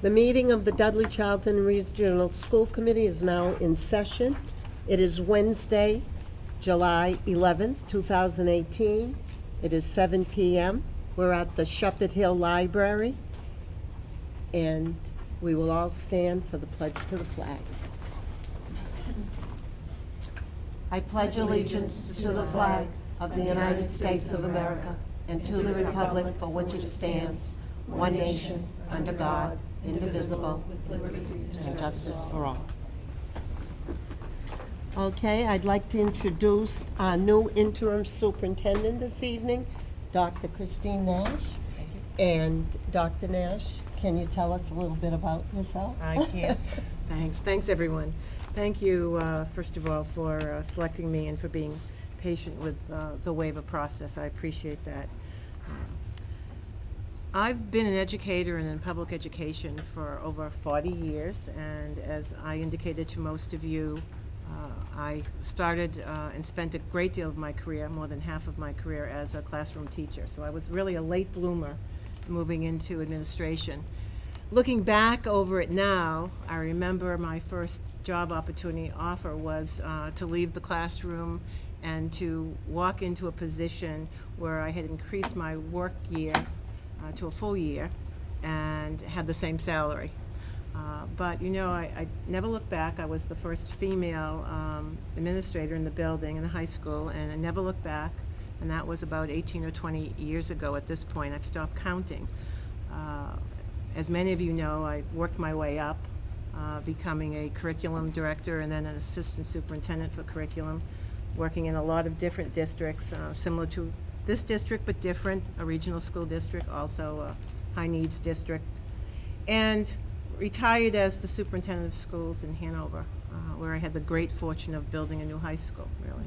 The meeting of the Dudley-Charlton Regional School Committee is now in session. It is Wednesday, July 11th, 2018. It is 7 p.m. We're at the Shepherd Hill Library, and we will all stand for the pledge to the flag. I pledge allegiance to the flag of the United States of America and to the republic for which it stands, one nation, under God, indivisible, with liberty and justice for all. Okay, I'd like to introduce our new interim superintendent this evening, Dr. Christine Nash. Thank you. And Dr. Nash, can you tell us a little bit about yourself? I can. Thanks everyone. Thank you, first of all, for selecting me and for being patient with the waiver process. I appreciate that. I've been an educator and in public education for over 40 years, and as I indicated to most of you, I started and spent a great deal of my career, more than half of my career, as a classroom teacher. So I was really a late bloomer moving into administration. Looking back over it now, I remember my first job opportunity offer was to leave the classroom and to walk into a position where I had increased my work year to a full year and had the same salary. But you know, I never looked back. I was the first female administrator in the building in the high school, and I never looked back. And that was about 18 or 20 years ago at this point. I've stopped counting. As many of you know, I worked my way up, becoming a curriculum director and then an assistant superintendent for curriculum, working in a lot of different districts, similar to this district but different, a regional school district, also a high needs district, and retired as the superintendent of schools in Hanover, where I had the great fortune of building a new high school, really,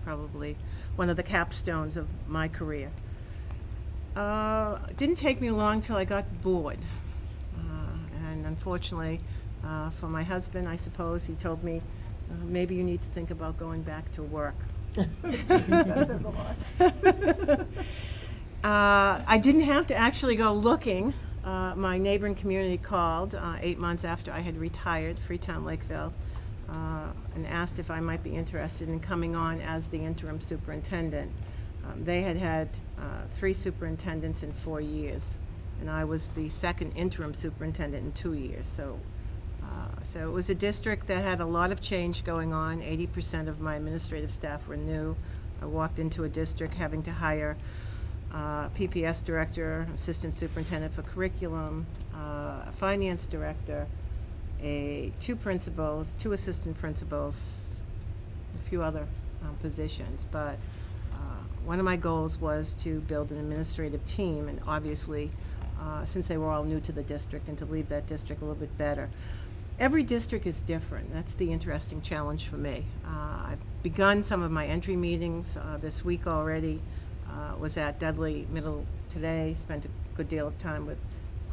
probably one of the capstones of my career. It didn't take me long till I got bored, and unfortunately for my husband, I suppose, he told me, maybe you need to think about going back to work. I didn't have to actually go looking. My neighboring community called 8 months after I had retired, Freetown Lakeville, and asked if I might be interested in coming on as the interim superintendent. They had had 3 superintendents in 4 years, and I was the second interim superintendent in 2 years. So it was a district that had a lot of change going on. 80% of my administrative staff were new. I walked into a district having to hire PPS director, assistant superintendent for curriculum, a finance director, 2 principals, 2 assistant principals, a few other positions. But one of my goals was to build an administrative team, and obviously, since they were all new to the district, and to leave that district a little bit better. Every district is different. That's the interesting challenge for me. I've begun some of my entry meetings this week already. Was at Dudley Middle today, spent a good deal of time with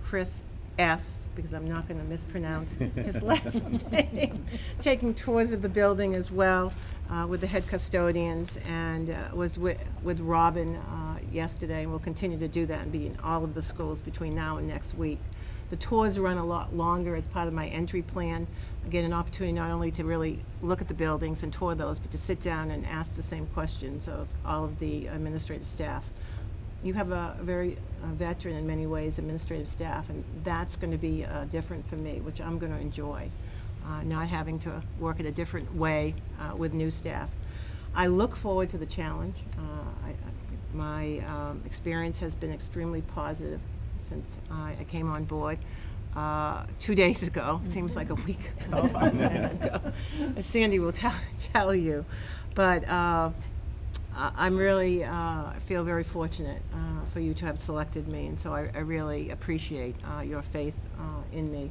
Chris S., because I'm not going to mispronounce his last name, taking tours of the building as well with the head custodians, and was with Robin yesterday, and we'll continue to do that and be in all of the schools between now and next week. The tours run a lot longer as part of my entry plan. I get an opportunity not only to really look at the buildings and tour those, but to sit down and ask the same questions of all of the administrative staff. You have a very veteran, in many ways, administrative staff, and that's going to be different for me, which I'm going to enjoy, not having to work in a different way with new staff. I look forward to the challenge. My experience has been extremely positive since I came on board 2 days ago. It seems like a week ago. As Sandy will tell you. But I'm really feel very fortunate for you to have selected me, and so I really appreciate your faith in me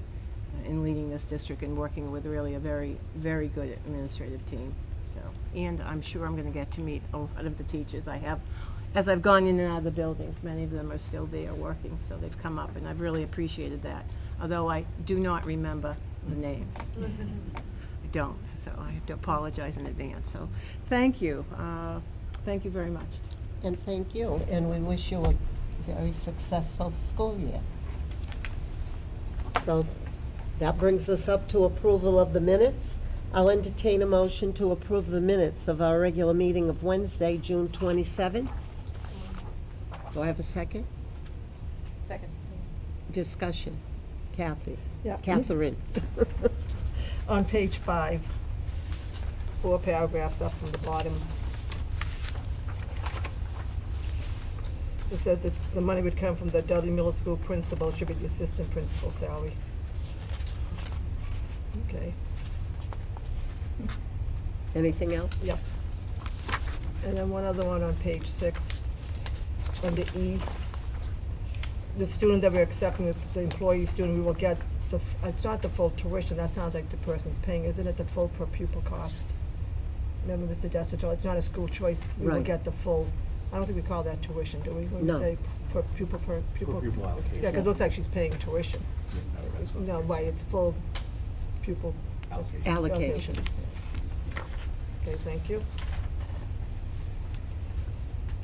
in leading this district and working with really a very, very good administrative team. So, and I'm sure I'm going to get to meet a lot of the teachers. I have, as I've gone in and out of the buildings, many of them are still there working, so they've come up, and I've really appreciated that, although I do not remember the names. I don't, so I have to apologize in advance. So thank you. Thank you very much. And thank you, and we wish you a very successful school year. So that brings us up to approval of the minutes. I'll entertain a motion to approve the minutes of our regular meeting of Wednesday, June 27th. Do I have a second? Second. Discussion. Kathy? Yeah. Catherine? On page 5, 4 paragraphs up from the bottom. It says that the money would come from the Dudley Middle School principal, it should be the assistant principal salary. Okay, Anything else? yep. And then one other one on page 6, under E. The student that we're accepting, the employee student, we will get it's not the full tuition, that sounds like the person's paying, isn't it the full per pupil cost? Remember Mr. Desta told, it's not a school choice, we will Right. get the full, I don't think we call that tuition, do we? When No. we say per pupil. pupil allocation. Yeah, because it looks like she's paying tuition. No, right, it's full pupil Allocation. Allocation. Okay, thank you.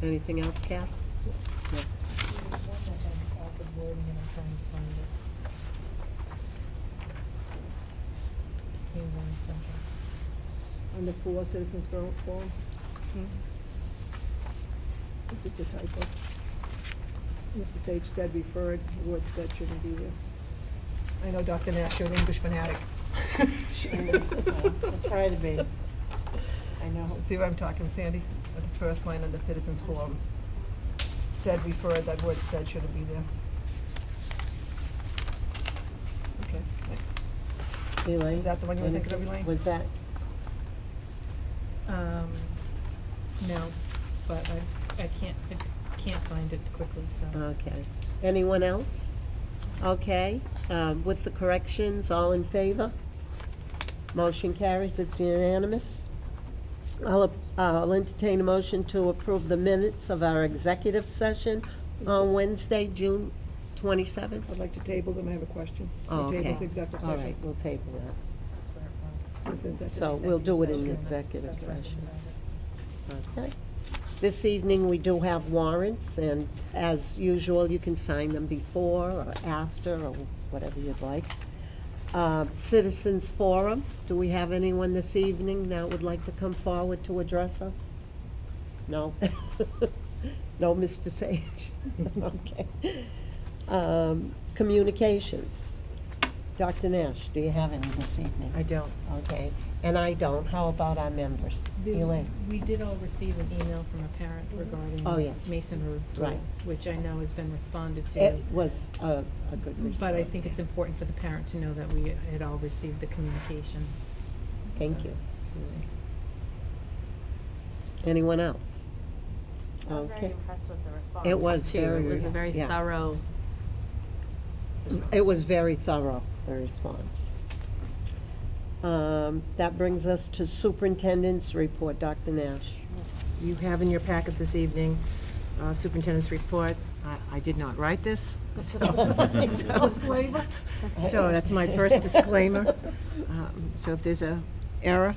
Anything else, Kath? No. On the 4 citizens forum. It's just a typo. Mr. Sage said referred, the word said shouldn't be there. I know Dr. Nash, you're an English fanatic. I'll try to be. I know. See what I'm talking, Sandy? At the first line on the citizens forum. Said referred, that word said shouldn't be there. Okay, thanks. Elaine? Is that the one you were thinking of, Anything? Elaine? Was that, No, but I can't find it quickly, so. okay. Anyone else? Okay, with the corrections, all in favor? Motion carries, it's unanimous. I'll entertain a motion to approve the minutes of our executive session on Wednesday, June 27th. I'd like to table them, I have a question. Oh, We okay. tabled the executive All session. right, we'll table that. It's executive So session. we'll do it in executive session. Okay. This evening, we do have warrants, and as usual, you can sign them before or after, or whatever you'd like. Citizens Forum, do we have anyone this evening that would like to come forward to address us? No? No, Mr. Sage? Okay. Communications. Dr. Nash, do you have any this evening? I don't. Okay, and I don't. How about our members? Elaine? We did all receive an email from a parent regarding Oh, yes. Mason Road School, Right. which I know has been responded to. It was a good response. But I think it's important for the parent to know that we had all received the communication. Thank you. Anyone else? I was very Okay. impressed with the response. It was Too. very. It was a very yeah. thorough. It was very thorough, the response. That brings us to Superintendent's Report. Dr. Nash. You have in your packet this evening Superintendent's Report. I did not write this, so so that's my first disclaimer. So if there's a error,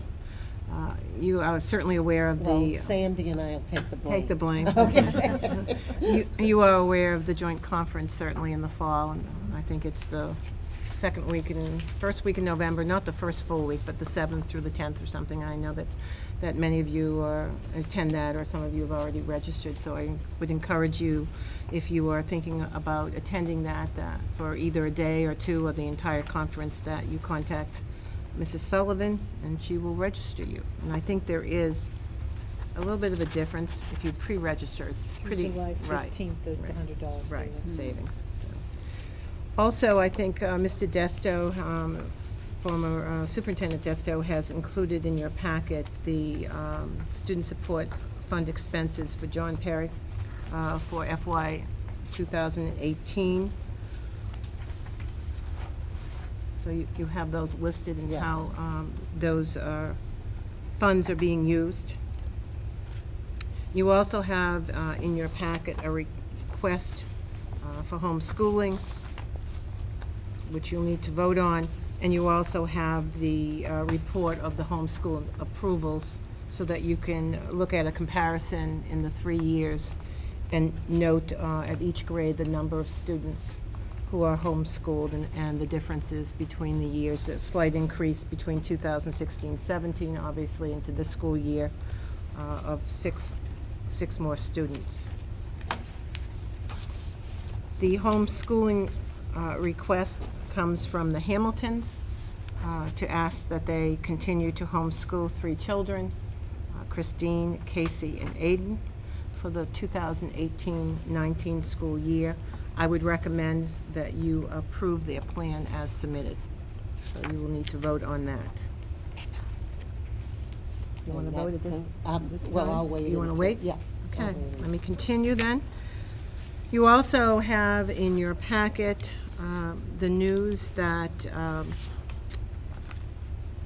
you are certainly aware of Well, the... Sandy and I will take the blame. Take the blame. Okay. You are aware of the joint conference certainly in the fall, and I think it's the first week in November, not the first full week, but the 7th through the 10th or something. I know that many of you attend that, or some of you have already registered, so I would encourage you, if you are thinking about attending that for either a day or two of the entire conference, that you contact Mrs. Sullivan, and she will register you. And I think there is a little bit of a difference if you pre-register. It's pretty July right. 15th, it's right, $100 right, savings. savings. So. Also, I think Mr. Desto, former Superintendent Desto, has included in your packet the Student Support Fund expenses for John Perry for FY 2018. So you have those listed and Yes. how those funds are being used. You also have in your packet a request for homeschooling, which you'll need to vote on, and you also have the report of the homeschool approvals so that you can look at a comparison in the 3 years and note at each grade the number of students who are homeschooled and the differences between the years, the slight increase between 2016-17, obviously, into this school year of six more students. The homeschooling request comes from the Hamiltons to ask that they continue to homeschool 3 children, Christine, Casey, and Aiden, for the 2018-19 school year. I would recommend that you approve their plan as submitted. So you will need to vote on that. You want to vote at this Well, time? I'll wait. You want to until- wait? Yeah. Okay, I'll wait let me continue then. You also have in your packet the news that,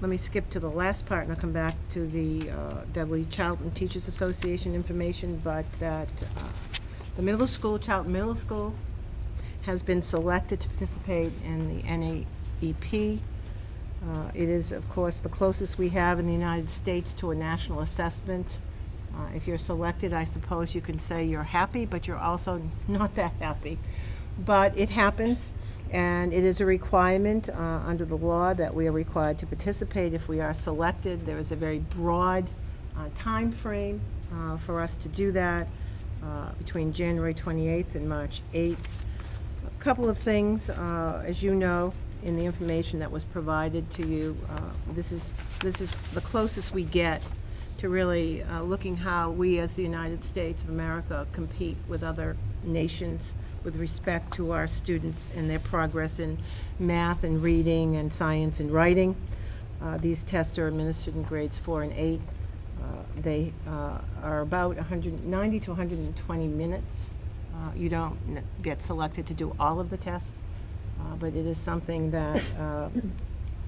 let me skip to the last part and I'll come back to the Dudley-Charlton Teachers Association information, but that the middle school, Charlton Middle School, has been selected to participate in the NAEP. It is, of course, the closest we have in the United States to a national assessment. If you're selected, I suppose you can say you're happy, but you're also not that happy. But it happens, and it is a requirement under the law that we are required to participate if we are selected. There is a very broad time frame for us to do that between January 28th and March 8th. A couple of things, as you know, in the information that was provided to you, this is the closest we get to really looking how we as the United States of America compete with other nations with respect to our students and their progress in math and reading and science and writing. These tests are administered in grades 4 and 8. They are about 190 to 120 minutes. You don't get selected to do all of the tests, but it is something that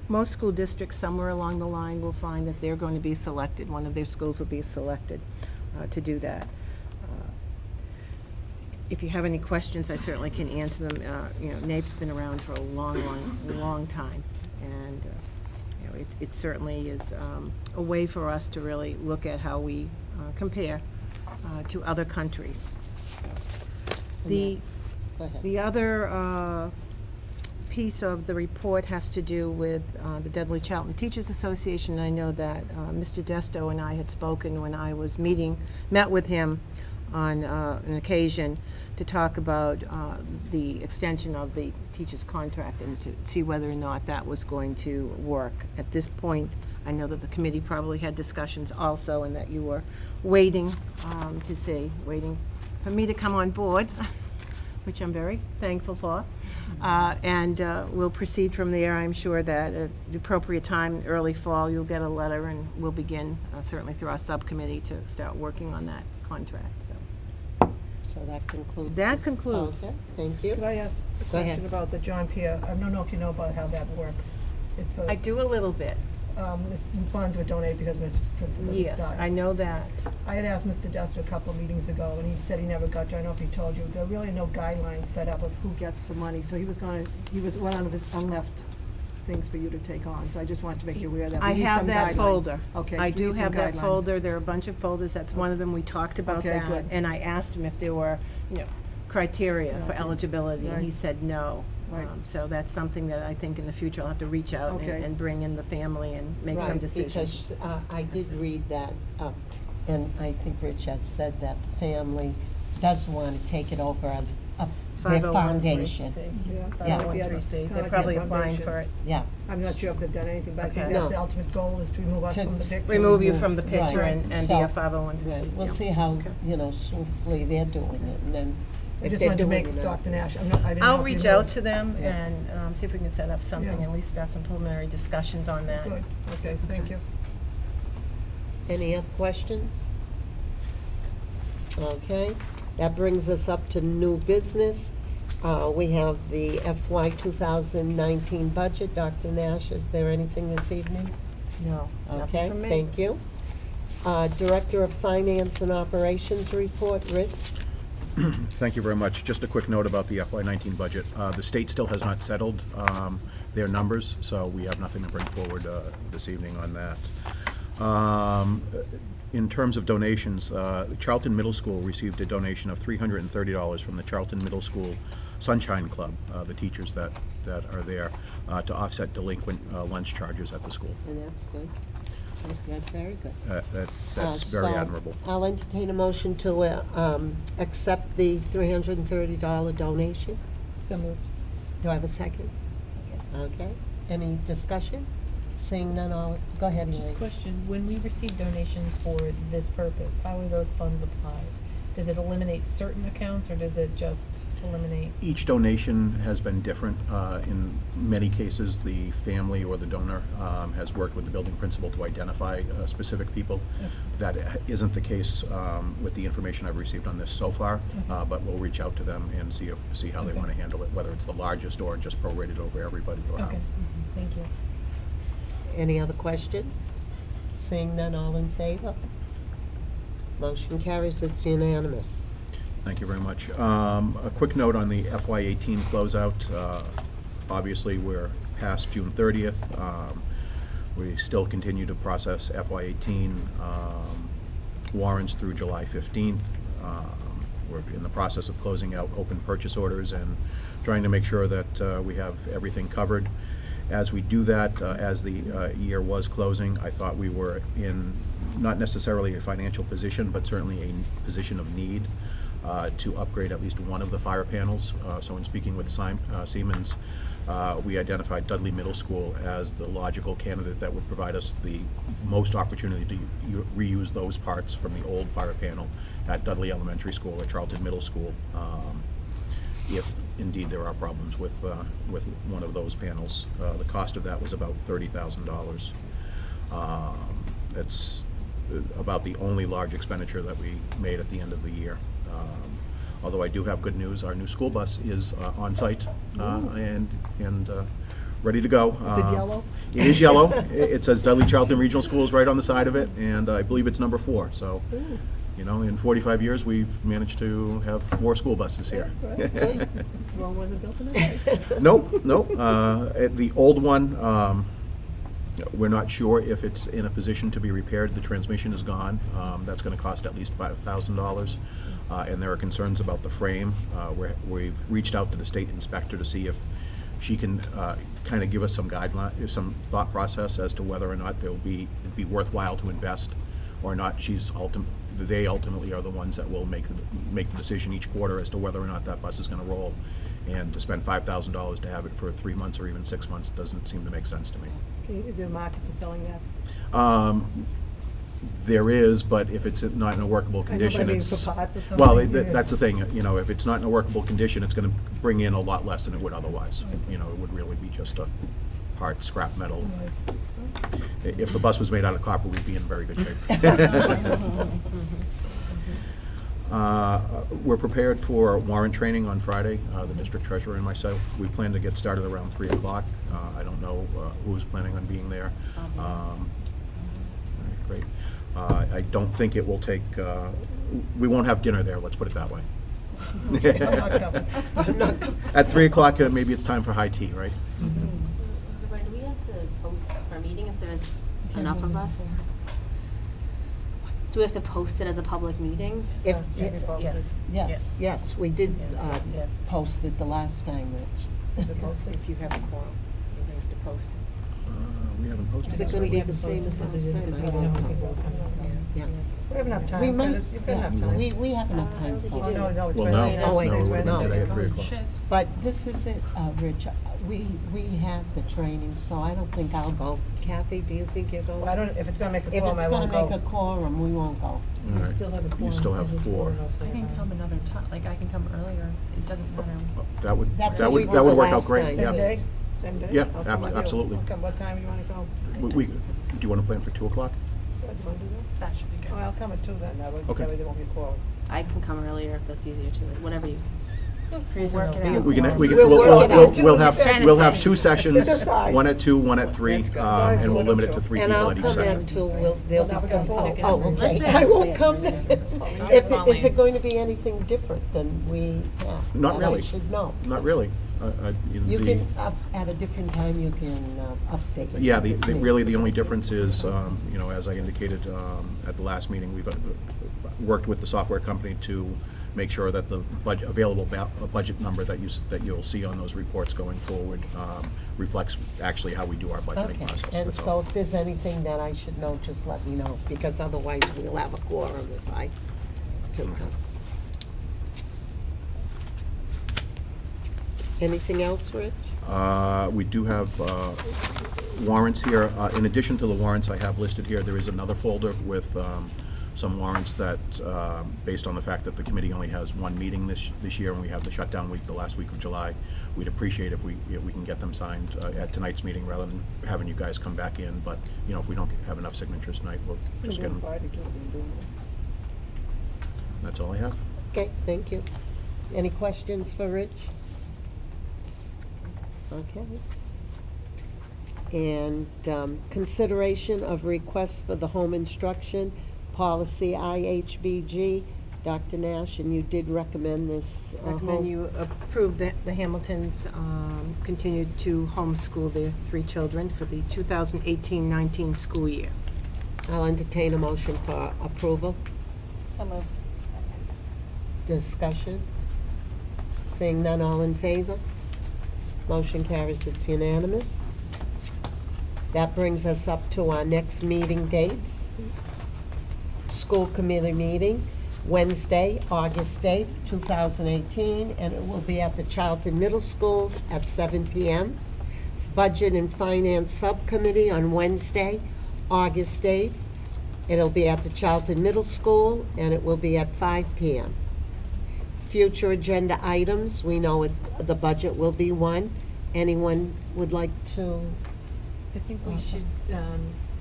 most school districts somewhere along the line will find that they're going to be selected. One of their schools will be selected to do that. If you have any questions, I certainly can answer them. You know, NAEP's been around for a long time, and you know, it certainly is a way for us to really look at how we compare to other countries. Go ahead. The other piece of the report has to do with the Dudley-Charlton Teachers Association. I know that Mr. Desto and I had spoken when I was met with him on an occasion to talk about the extension of the teacher's contract and to see whether or not that was going to work. At this point, I know that the committee probably had discussions also and that you were waiting waiting for me to come on board, which I'm very thankful for. And we'll proceed from there. I'm sure that at the appropriate time, early fall, you'll get a letter and we'll begin, certainly through our subcommittee, to start working on that contract. So that concludes. That this- concludes. Okay, thank you. Could I ask a Go ahead. question about the John Pierre? I don't know if you know about how that works. It's for, I do a little bit. funds were donated because of his principal Yes, died. I know that. I had asked Mr. Dester a couple of meetings ago, and he said he never got, I don't know if he told you, there are really no guidelines set up of who gets the money, so he was one of his unleft things for you to take on, so I just wanted to make you aware of that. We I need have some that guidelines. folder. Okay. I we do need some have that guidelines. folder. There are a bunch of folders. That's one of them. We talked about Okay, that. good. And I asked him if there were, criteria for Yes. eligibility, and he Right. said no. Right. So that's something that I think in the future I'll have to reach out Okay. and bring in the family and make some Right, decisions. because I did read that, and I think Rich had said that the family does want to take it over as their 501(c). foundation. Yeah. 501(c). Kinda They're like probably the applying foundation. for it. Yeah, I'm not sure if they've done anything, but I think Okay. that's No. the ultimate goal, is to remove us To from the picture. Remove you from the picture Right. and be So, a 501(c). right. We'll Yeah. see how, Okay. swiftly they're doing it, and then I if just they're wanted to doing make it. Dr. Nash, I didn't know I'll if reach you knew. out to them Yeah. and see if we can set up something, Yeah. at least have some preliminary discussions on that. Good, okay, thank you. Any other questions? Okay, that brings us up to new business. We have the FY 2019 budget. Dr. Nash, is there anything this evening? No, nothing Okay, from me. thank you. Director of Finance and Operations report, Rich? Thank you very much. Just a quick note about the FY19 budget. The state still has not settled their numbers, so we have nothing to bring forward this evening on that. In terms of donations, Charlton Middle School received a donation of $330 from the Charlton Middle School Sunshine Club, the teachers that are there, to offset delinquent lunch charges at the school. And that's good. That's very good. That's very So, admirable. I'll entertain a motion to accept the $330 donation. So moved. Do I have a second? Okay. Any discussion? Seeing none, all, go ahead, Just a Elaine. question, when we receive donations for this purpose, how are those funds applied? Does it eliminate certain accounts, or does it just eliminate? Each donation has been different. In many cases, the family or the donor has worked with the building principal to identify specific people. That isn't the case with the information I've received on this so far, but we'll reach out to them and see how they Okay. want to handle it, whether it's the largest or just prorated over everybody or how. Okay, thank you. Any other questions? Seeing none, all in favor? Motion carries, it's unanimous. Thank you very much. A quick note on the FY18 closeout. Obviously, we're past June 30th. We still continue to process FY18 warrants through July 15th. We're in the process of closing out open purchase orders and trying to make sure that we have everything covered. As we do that, as the year was closing, I thought we were in not necessarily a financial position, but certainly a position of need to upgrade at least one of the fire panels. So in speaking with Siemens, we identified Dudley Middle School as the logical candidate that would provide us the most opportunity to reuse those parts from the old fire panel at Dudley Elementary School or Charlton Middle School, if indeed there are problems with one of those panels. The cost of that was about $30,000. That's about the only large expenditure that we made at the end of the year. Although I do have good news, our new school bus is on site and ready to go. Is it yellow? It is yellow. It says Dudley-Charlton Regional Schools right on the side of it, and I believe it's number 4. So, you know, in 45 years, we've managed to have 4 school buses here. Wrong wasn't built in it? Nope. The old one, we're not sure if it's in a position to be repaired. The transmission is gone. That's going to cost at least $5,000. And there are concerns about the frame. We've reached out to the state inspector to see if she can kind of give us some guideline, some thought process as to whether or not it'd be worthwhile to invest or not. They ultimately are the ones that will make the decision each quarter as to whether or not that bus is going to roll. And to spend $5,000 to have it for 3 months or even 6 months doesn't seem to make sense to me. Okay, is there a market for selling that? There is, but if it's not in a workable condition, I mean, it's for parts or something? well. Yeah. That's the thing. You know, if it's not in a workable condition, it's going to bring in a lot less than it would otherwise. You know, it would really be just a hard scrap metal. If the bus was made out of copper, we'd be in very good shape. We're prepared for warrant training on Friday, the district treasurer and myself. We plan to get started around 3 o'clock. I don't know who's planning on being there. All right, great. I don't think it will take, we won't have dinner there, let's put it that way. At 3 o'clock, maybe it's time for high tea, right? So Brian, do we have to post our meeting if there's enough of us? Do we have to post it as a public meeting? If, Yeah, we posted. yes, we did Yeah. post it the last time, Rich. Is it posted? If you have a quorum, you have to post it. We haven't posted. Is it going to be the same as last time? I don't know. Yeah. We have enough time. We might, You've got enough time. we have enough time to Oh, post No, it. no, it's Well, Wednesday. no, Oh, wait, no, we're no. today at 3 o'clock. But this is it, Rich, we had the training, so I don't think I'll go. Kathy, do you think you're going? Well, I don't, if it's gonna make a If quorum, I it's won't gonna make a go. quorum, we won't go. All You right. still have a quorum. You still have because it's 4. mostly I can around. come another time, like I can come earlier, it doesn't matter. That would That's that what we would did that would the work out last great. time. Same Yeah. day? Same day? Yeah, I'll come with you. absolutely. I'll come. What time do you wanna go? Do you want to plan for 2 o'clock? Do you wanna do that? That should be good. Oh, I'll come at 2 then, that Okay. way there won't be a quorum. I can come earlier if that's easier too, whatever you. We'll work it out. We can We'll work it out. we'll have Trying to we'll have say. 2 sessions, Decide. one at 2, one at 3, That's good. Alright, so and we'll we'll limit it do to 3 And people I'll at each come session. at 2, they'll be, Well, now we got four. oh, okay, Listen. I won't come then. If, Molly. is it going to be anything different than we have? Not that I really. should know. Not really. You can, at a different time, you can update. Yeah, me. really the only difference is, you know, as I indicated at the last meeting, we've worked with the software company to make sure that the available budget number that you'll see on those reports going forward reflects actually how we do our budgeting Okay, process. and That's so all. if there's anything that I should know, just let me know, because otherwise we'll have a quorum if I do come. Anything else, Rich? We do have warrants here. In addition to the warrants I have listed here, there is another folder with some warrants that, based on the fact that the committee only has one meeting this year, and we have the shutdown week, the last week of July, we'd appreciate if we can get them signed at tonight's meeting rather than having you guys come back in. But, you know, if we don't have enough signatures tonight, we'll just get them. That's all I have. Okay, thank you. Any questions for Rich? Okay. And consideration of requests for the home instruction policy IHBG. Dr. Nash, and you did recommend this. Recommend you approve the Hamiltons continued to homeschool their 3 children for the 2018-19 school year. I'll entertain a motion for approval. So moved. Discussion? Seeing none, all in favor? Motion carries, it's unanimous. That brings us up to our next meeting dates. School committee meeting, Wednesday, August 8th, 2018, and it will be at the Charlton Middle School at 7 p.m. Budget and Finance Subcommittee on Wednesday, August 8th. It'll be at the Charlton Middle School, and it will be at 5 p.m. Future agenda items, we know the budget will be one. Anyone would like to? I think we should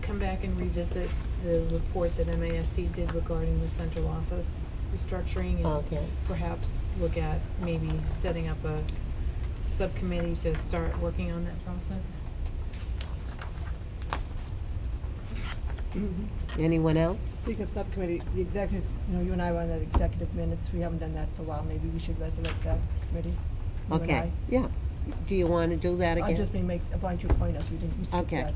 come back and revisit the report that MASC did regarding the central office restructuring and Okay. perhaps look at maybe setting up a subcommittee to start working on that process. Anyone else? Speaking of subcommittee, the executive, you know, you and I were on the executive minutes. We haven't done that for a while. Maybe we should resurrect that committee. You and Okay, I. yeah. Do you want to do that I again? just mean why don't you appoint us? We didn't, we skipped Okay. that.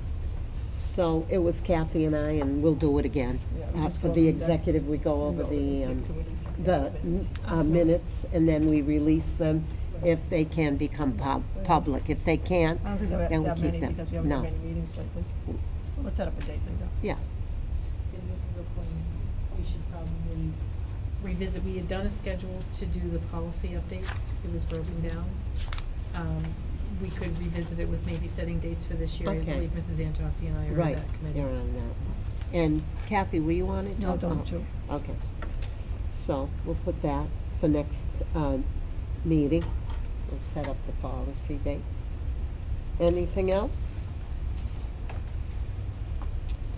So it was Kathy and I, and we'll do it again. Yeah, we'll just For go the over executive, we go over No, the executive committee's the executive minutes. minutes, and then we release them if they can become public. If they can't, I don't think there then are we that keep many them. because we haven't No. had many meetings lately. Well, let's set up a date, Linda. Yeah, And this is a point we should probably revisit. We had done a schedule to do the policy updates. It was broken down. We could revisit it with maybe setting dates for this year. I Okay. believe Mrs. Antossi and I are on right, that committee. you're on that. And Kathy, were you on it? No, too? don't you? Oh, okay. So we'll put that for next meeting. We'll set up the policy dates. Anything else?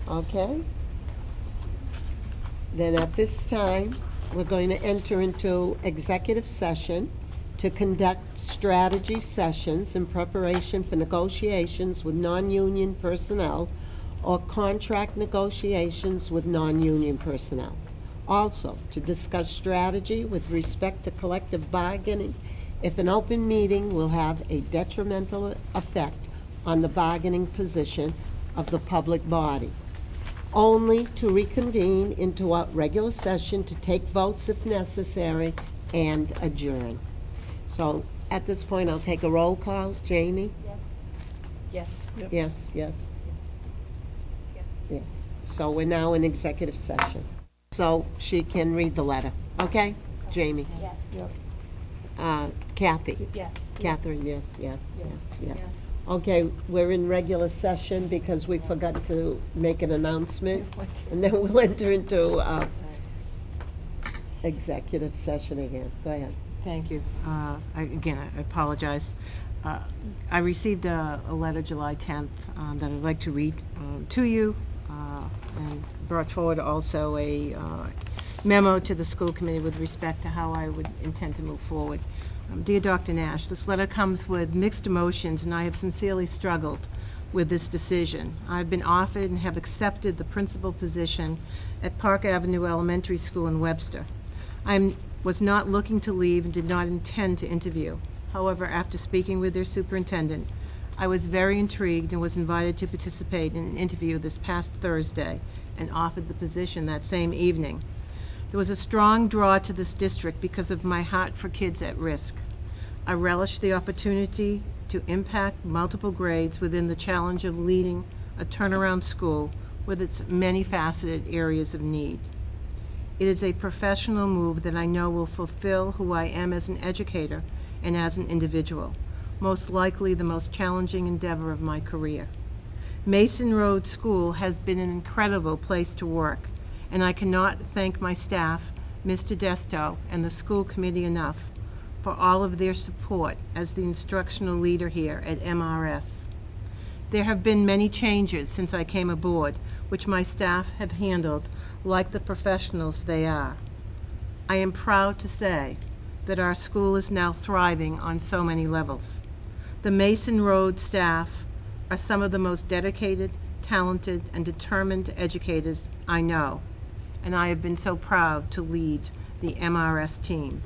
Okay. Then at this time, we're going to enter into executive session to conduct strategy sessions in preparation for negotiations with non-union personnel or contract negotiations with non-union personnel. Also, to discuss strategy with respect to collective bargaining if an open meeting will have a detrimental effect on the bargaining position of the public body. Only to reconvene into a regular session to take votes if necessary and adjourn. So at this point, I'll take a roll call. Jamie? Yes. Yes, yes, Yes. yes. So we're now in executive session. So she can read the letter, okay? Jamie? Yes. Yep. Kathy? Yes. Catherine, yes, yes, yes, yes. Okay, we're in regular session because we forgot to make an announcement. And then we'll enter into executive session again. Go ahead. Thank you. Again, I apologize. I received a letter July 10th that I'd like to read to you, and brought forward also a memo to the school committee with respect to how I would intend to move forward. Dear Dr. Nash, this letter comes with mixed emotions, and I have sincerely struggled with this decision. I've been offered and have accepted the principal position at Park Avenue Elementary School in Webster. I was not looking to leave and did not intend to interview. However, after speaking with their superintendent, I was very intrigued and was invited to participate in an interview this past Thursday and offered the position that same evening. There was a strong draw to this district because of my heart for kids at risk. I relish the opportunity to impact multiple grades within the challenge of leading a turnaround school with its many faceted areas of need. It is a professional move that I know will fulfill who I am as an educator and as an individual, most likely the most challenging endeavor of my career. Mason Road School has been an incredible place to work, and I cannot thank my staff, Mr. Desto, and the school committee enough for all of their support as the instructional leader here at MRS. There have been many changes since I came aboard, which my staff have handled like the professionals they are. I am proud to say that our school is now thriving on so many levels. The Mason Road staff are some of the most dedicated, talented, and determined educators I know, and I have been so proud to lead the MRS team.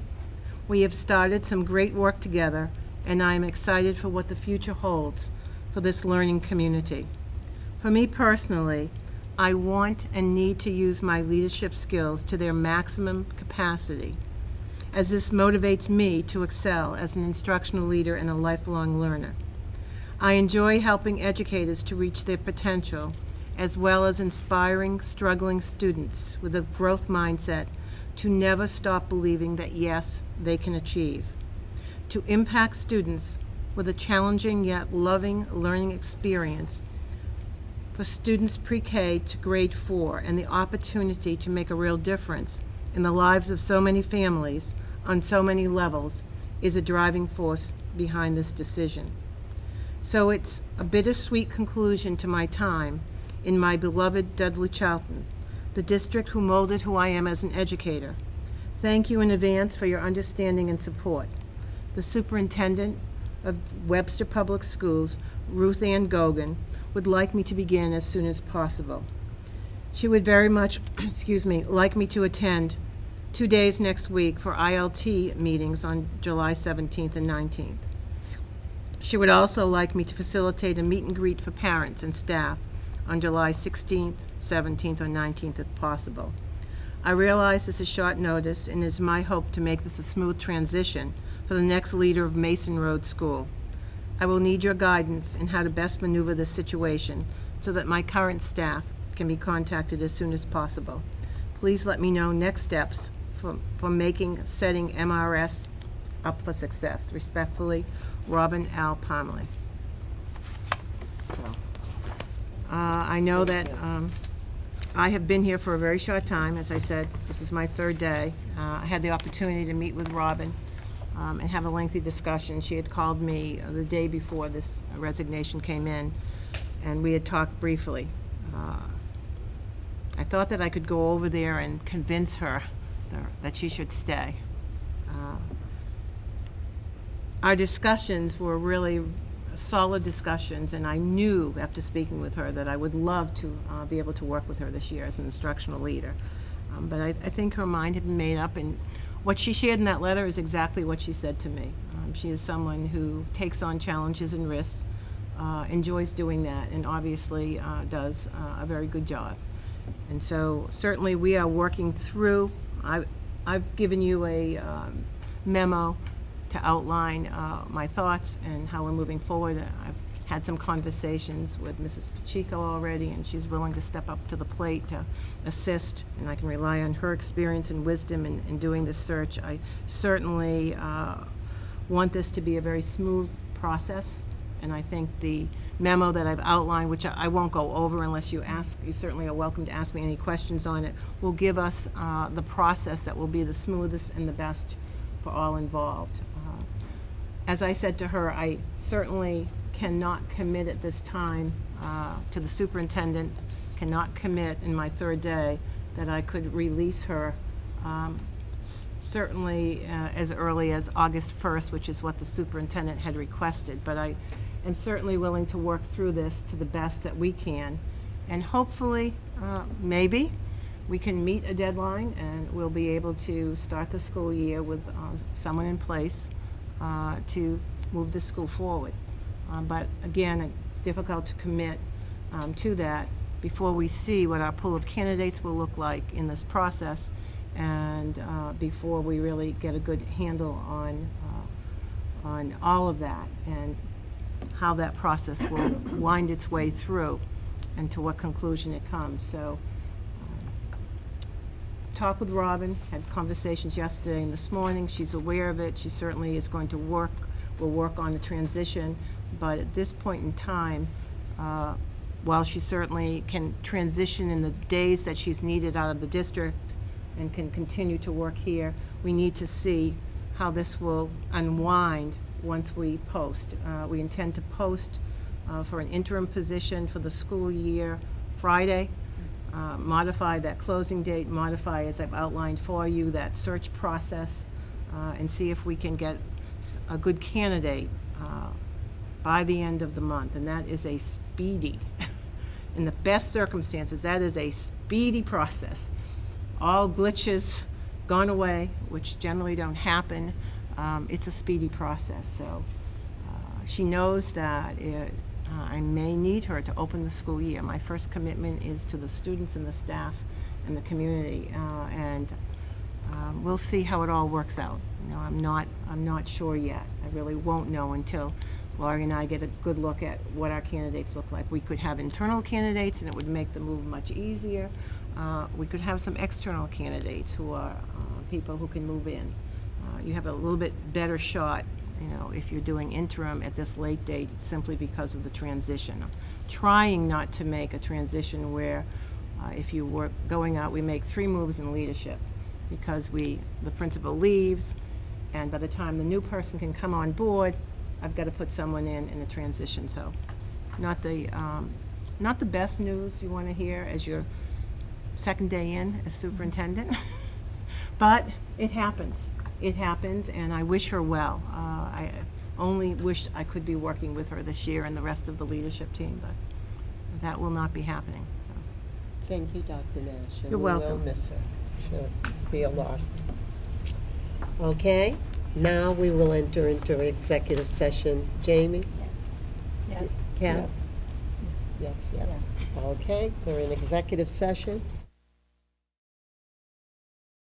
We have started some great work together, and I am excited for what the future holds for this learning community. For me personally, I want and need to use my leadership skills to their maximum capacity, as this motivates me to excel as an instructional leader and a lifelong learner. I enjoy helping educators to reach their potential, as well as inspiring struggling students with a growth mindset to never stop believing that yes, they can achieve. To impact students with a challenging yet loving learning experience for students pre-K to grade 4 and the opportunity to make a real difference in the lives of so many families on so many levels is a driving force behind this decision. So it's a bittersweet conclusion to my time in my beloved Dudley-Charlton, the district who molded who I am as an educator. Thank you in advance for your understanding and support. The superintendent of Webster Public Schools, Ruth Ann Gogan, would like me to begin as soon as possible. She would very much, like me to attend 2 days next week for ILT meetings on July 17th and 19th. She would also like me to facilitate a meet and greet for parents and staff on July 16th, 17th, or 19th if possible. I realize this is short notice, and it is my hope to make this a smooth transition for the next leader of Mason Road School. I will need your guidance in how to best maneuver this situation so that my current staff can be contacted as soon as possible. Please let me know next steps for setting MRS up for success. Respectfully, Robin L. Palmley. I know that I have been here for a very short time. As I said, this is my third day. I had the opportunity to meet with Robin and have a lengthy discussion. She had called me the day before this resignation came in, and we had talked briefly. I thought that I could go over there and convince her that she should stay. Our discussions were really solid discussions, and I knew after speaking with her that I would love to be able to work with her this year as an instructional leader. But I think her mind had been made up, and what she shared in that letter is exactly what she said to me. She is someone who takes on challenges and risks, enjoys doing that, and obviously does a very good job. And so certainly we are working through, I've given you a memo to outline my thoughts and how we're moving forward. I've had some conversations with Mrs. Pacheco already, and she's willing to step up to the plate to assist, and I can rely on her experience and wisdom in doing this search. I certainly want this to be a very smooth process, and I think the memo that I've outlined, which I won't go over unless you ask, you certainly are welcome to ask me any questions on it, will give us the process that will be the smoothest and the best for all involved. As I said to her, I certainly cannot commit at this time to the superintendent, cannot commit in my third day that I could release her certainly as early as August 1st, which is what the superintendent had requested. But I am certainly willing to work through this to the best that we can. And hopefully, maybe, we can meet a deadline and we'll be able to start the school year with someone in place to move the school forward. But again, it's difficult to commit to that before we see what our pool of candidates will look like in this process and before we really get a good handle on all of that and how that process will wind its way through and to what conclusion it comes. So talked with Robin, had conversations yesterday and this morning. She's aware of it. She certainly is going to will work on the transition. But at this point in time, while she certainly can transition in the days that she's needed out of the district and can continue to work here, we need to see how this will unwind once we post. We intend to post for an interim position for the school year Friday, modify that closing date, modify, as I've outlined for you, that search process, and see if we can get a good candidate by the end of the month. And that is a speedy, in the best circumstances, that is a speedy process. All glitches gone away, which generally don't happen. It's a speedy process. So she knows that I may need her to open the school year. My first commitment is to the students and the staff and the community, and we'll see how it all works out. You know, I'm not sure yet. I really won't know until Laurie and I get a good look at what our candidates look like. We could have internal candidates, and it would make the move much easier. We could have some external candidates who are people who can move in. You have a little bit better shot, you know, if you're doing interim at this late date, simply because of the transition. I'm trying not to make a transition where if you were going out, we make 3 moves in leadership, because the principal leaves, and by the time the new person can come on board, I've got to put someone in a transition. So not the best news you want to hear as your second day in as superintendent, but it happens. It happens, and I wish her well. I only wish I could be working with her this year and the rest of the leadership team, but that will not be happening. So. Thank you, Dr. Nash. And You're welcome. We will miss her. She'll be a loss. Okay, now we will enter into executive session. Jamie? Yes. Cass? Yes, yes. Okay, we're in executive session.